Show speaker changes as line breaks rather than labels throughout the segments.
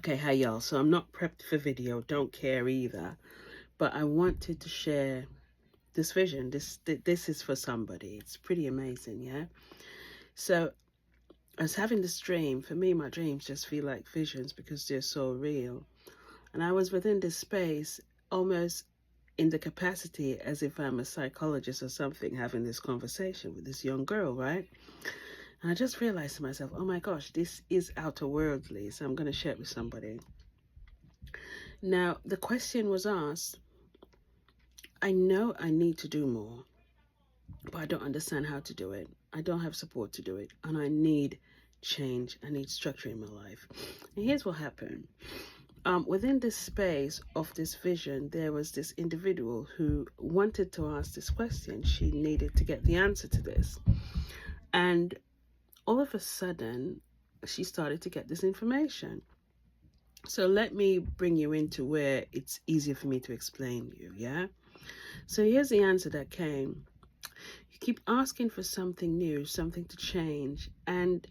Okay, hi y'all. So I'm not prepped for video, don't care either. But I wanted to share this vision. This is for somebody. It's pretty amazing, yeah? So I was having this dream. For me, my dreams just feel like visions because they're so real. And I was within this space almost in the capacity as if I'm a psychologist or something having this conversation with this young girl, right? And I just realized to myself, oh my gosh, this is outer worldly. So I'm going to share it with somebody. Now, the question was asked, I know I need to do more, but I don't understand how to do it. I don't have support to do it, and I need change. I need structure in my life. And here's what happened. Within this space of this vision, there was this individual who wanted to ask this question. She needed to get the answer to this. And all of a sudden, she started to get this information. So let me bring you into where it's easier for me to explain you, yeah? So here's the answer that came. You keep asking for something new, something to change, and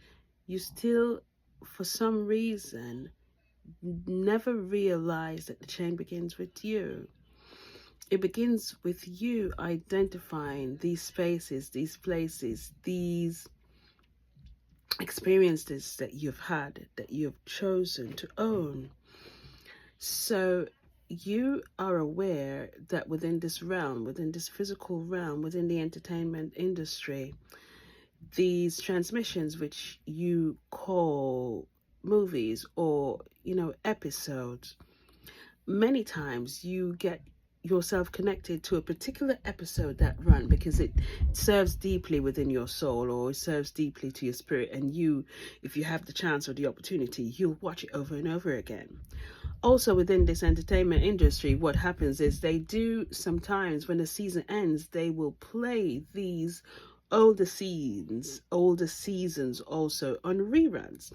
you still, for some reason, never realize that the change begins with you. It begins with you identifying these spaces, these places, these experiences that you've had, that you've chosen to own. So you are aware that within this realm, within this physical realm, within the entertainment industry, these transmissions, which you call movies or, episodes, many times you get yourself connected to a particular episode that run because it serves deeply within your soul or it serves deeply to your spirit, and you, if you have the chance or the opportunity, you'll watch it over and over again. Also within this entertainment industry, what happens is they do sometimes when the season ends, they will play these older seasons also on reruns.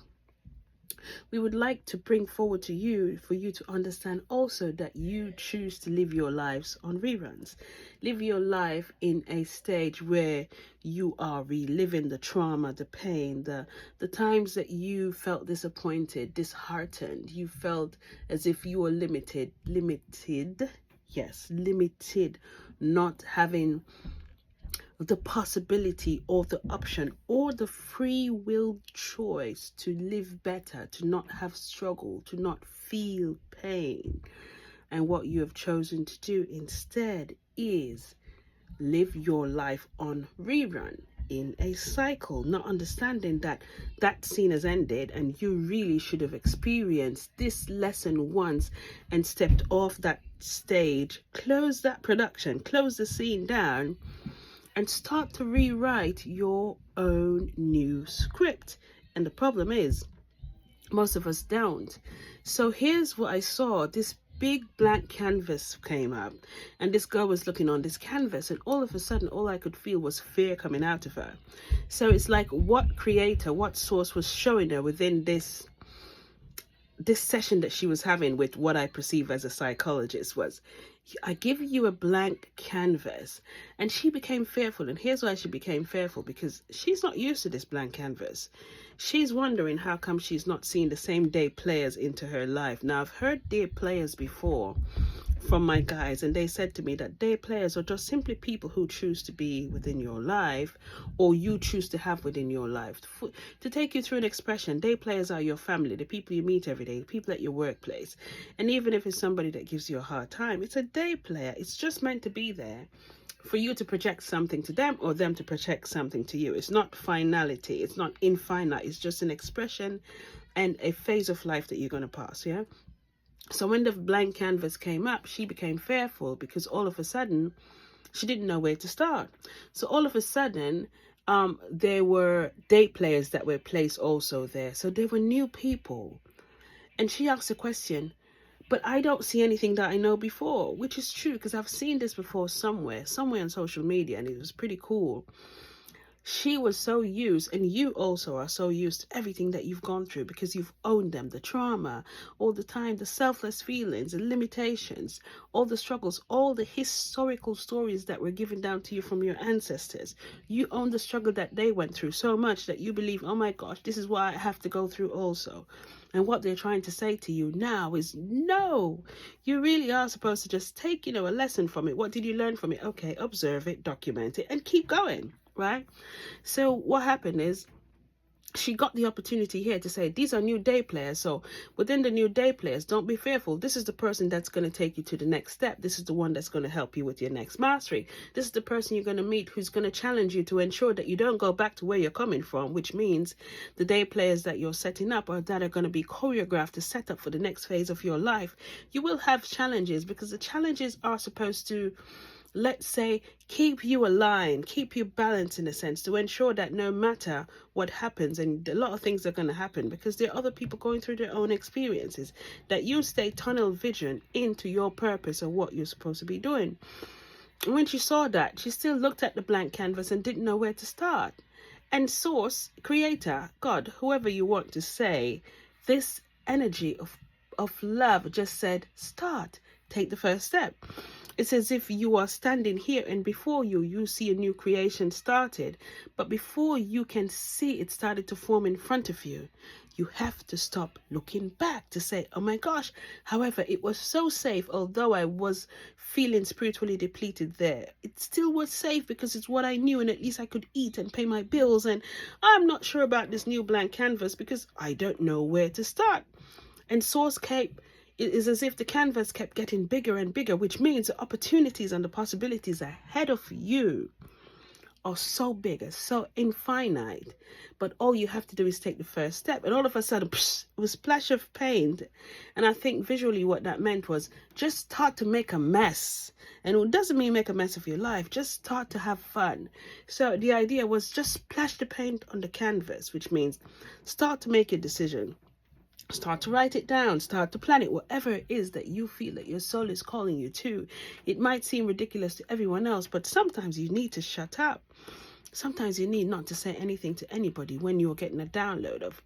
We would like to bring forward to you for you to understand also that you choose to live your lives on reruns. Live your life in a stage where you are reliving the trauma, the pain, the times that you felt disappointed, disheartened. You felt as if you were limited, not having the possibility or the option or the free will choice to live better, to not have struggle, to not feel pain. And what you have chosen to do instead is live your life on rerun in a cycle, not understanding that that scene has ended and you really should have experienced this lesson once and stepped off that stage, close that production, close the scene down, and start to rewrite your own new script. And the problem is, most of us don't. So here's what I saw. This big blank canvas came up, and this girl was looking on this canvas, and all of a sudden, all I could feel was fear coming out of her. So it's like what creator, what source was showing her within this session that she was having with what I perceive as a psychologist was, I give you a blank canvas. And she became fearful. And here's why she became fearful, because she's not used to this blank canvas. She's wondering how come she's not seeing the same day players into her life. Now, I've heard day players before from my guys, and they said to me that day players are just simply people who choose to be within your life, or you choose to have within your life. To take you through an expression, day players are your family, the people you meet every day, the people at your workplace. And even if it's somebody that gives you a hard time, it's a day player. It's just meant to be there for you to project something to them or them to project something to you. It's not finality. It's not infinite. It's just an expression and a phase of life that you're going to pass, yeah? So when the blank canvas came up, she became fearful because all of a sudden, she didn't know where to start. So all of a sudden, there were day players that were placed also there. So there were new people. And she asked a question, but I don't see anything that I know before, which is true because I've seen this before somewhere on social media, and it was pretty cool. She was so used, and you also are so used to everything that you've gone through because you've owned them, the trauma, all the time, the selfless feelings, the limitations, all the struggles, all the historical stories that were given down to you from your ancestors. You own the struggle that they went through so much that you believe, oh my gosh, this is what I have to go through also. And what they're trying to say to you now is, no, you really are supposed to just take, a lesson from it. What did you learn from it? Okay, observe it, document it, and keep going, right? So what happened is, she got the opportunity here to say, these are new day players. So within the new day players, don't be fearful. This is the person that's going to take you to the next step. This is the one that's going to help you with your next mastery. This is the person you're going to meet who's going to challenge you to ensure that you don't go back to where you're coming from, which means the day players that you're setting up or that are going to be choreographed to set up for the next phase of your life. You will have challenges, because the challenges are supposed to, let's say, keep you aligned, keep you balanced in a sense, to ensure that no matter what happens, and a lot of things are going to happen because there are other people going through their own experiences, that you stay tunnel vision into your purpose or what you're supposed to be doing. And when she saw that, she still looked at the blank canvas and didn't know where to start. And source, creator, God, whoever you want to say, this energy of love just said, start, take the first step. It's as if you are standing here and before you see a new creation started. But before you can see it started to form in front of you, you have to stop looking back to say, oh my gosh. However, it was so safe. Although I was feeling spiritually depleted there, it still was safe because it's what I knew, and at least I could eat and pay my bills. And I'm not sure about this new blank canvas because I don't know where to start. And Source Cape, it is as if the canvas kept getting bigger and bigger, which means the opportunities and the possibilities ahead of you are so big and so infinite. But all you have to do is take the first step. And all of a sudden, it was a splash of paint. And I think visually what that meant was just start to make a mess. And it doesn't mean make a mess of your life. Just start to have fun. So the idea was just splash the paint on the canvas, which means start to make a decision. Start to write it down, start to plan it, whatever it is that you feel that your soul is calling you to. It might seem ridiculous to everyone else, but sometimes you need to shut up. Sometimes you need not to say anything to anybody when you're getting a download of,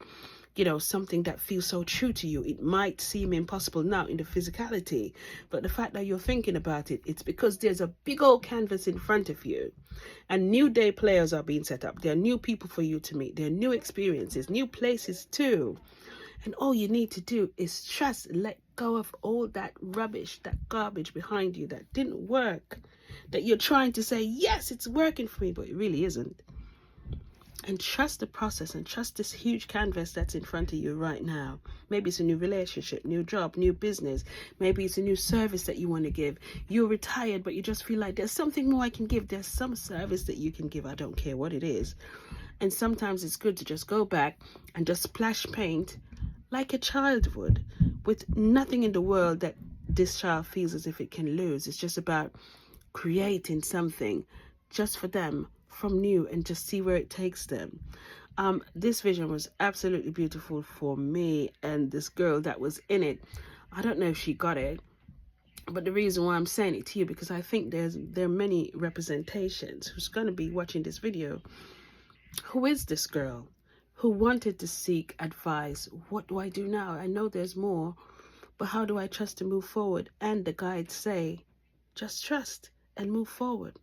something that feels so true to you. It might seem impossible now in the physicality, but the fact that you're thinking about it, it's because there's a big old canvas in front of you. And new day players are being set up. There are new people for you to meet. There are new experiences, new places too. And all you need to do is trust, let go of all that rubbish, that garbage behind you that didn't work, that you're trying to say, yes, it's working for me, but it really isn't. And trust the process and trust this huge canvas that's in front of you right now. Maybe it's a new relationship, new job, new business. Maybe it's a new service that you want to give. You're retired, but you just feel like there's something more I can give. There's some service that you can give. I don't care what it is. And sometimes it's good to just go back and just splash paint like a child would, with nothing in the world that this child feels as if it can lose. It's just about creating something just for them from new and just see where it takes them. This vision was absolutely beautiful for me, and this girl that was in it, I don't know if she got it, but the reason why I'm saying it to you, because I think there are many representations who's going to be watching this video. Who is this girl who wanted to seek advice? What do I do now? I know there's more, but how do I trust to move forward? And the guides say, just trust and move forward.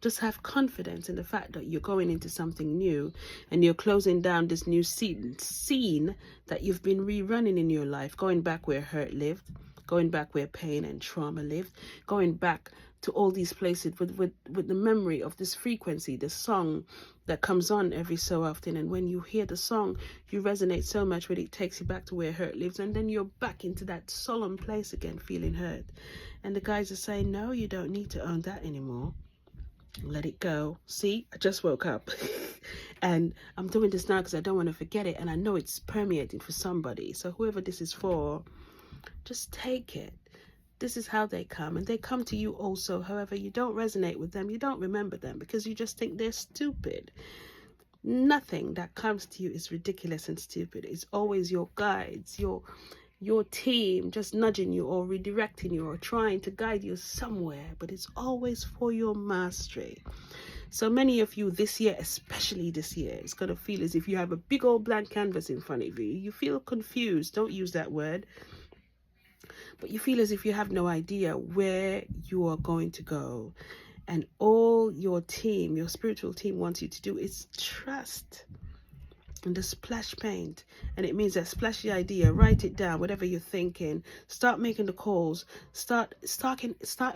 Just have confidence in the fact that you're going into something new and you're closing down this new scene that you've been rerunning in your life, going back where hurt lived, going back where pain and trauma lived, going back to all these places with the memory of this frequency, the song that comes on every so often. And when you hear the song, you resonate so much with it, takes you back to where hurt lives. And then you're back into that solemn place again, feeling hurt. And the guys are saying, no, you don't need to own that anymore. Let it go. See, I just woke up and I'm doing this now because I don't want to forget it. And I know it's permeating for somebody. So whoever this is for, just take it. This is how they come, and they come to you also. However, you don't resonate with them, you don't remember them because you just think they're stupid. Nothing that comes to you is ridiculous and stupid. It's always your guides, your team just nudging you or redirecting you or trying to guide you somewhere, but it's always for your mastery. So many of you this year, especially this year, it's going to feel as if you have a big old blank canvas in front of you. You feel confused. Don't use that word. But you feel as if you have no idea where you are going to go. And all your team, your spiritual team wants you to do is trust. and the splash paint, and it means that splash the idea, write it down, whatever you're thinking, start making the calls, start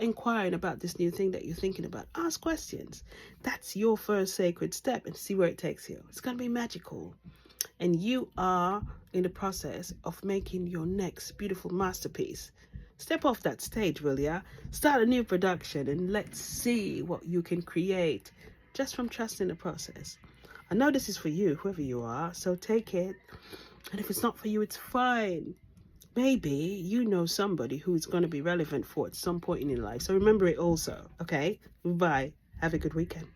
inquiring about this new thing that you're thinking about. Ask questions. That's your first sacred step, and see where it takes you. It's going to be magical, and you are in the process of making your next beautiful masterpiece. Step off that stage, will ya? Start a new production, and let's see what you can create just from trusting the process. I know this is for you, whoever you are, so take it. And if it's not for you, it's fine. Maybe you know somebody who's going to be relevant for at some point in your life. So remember it also, okay? Bye. Have a good weekend.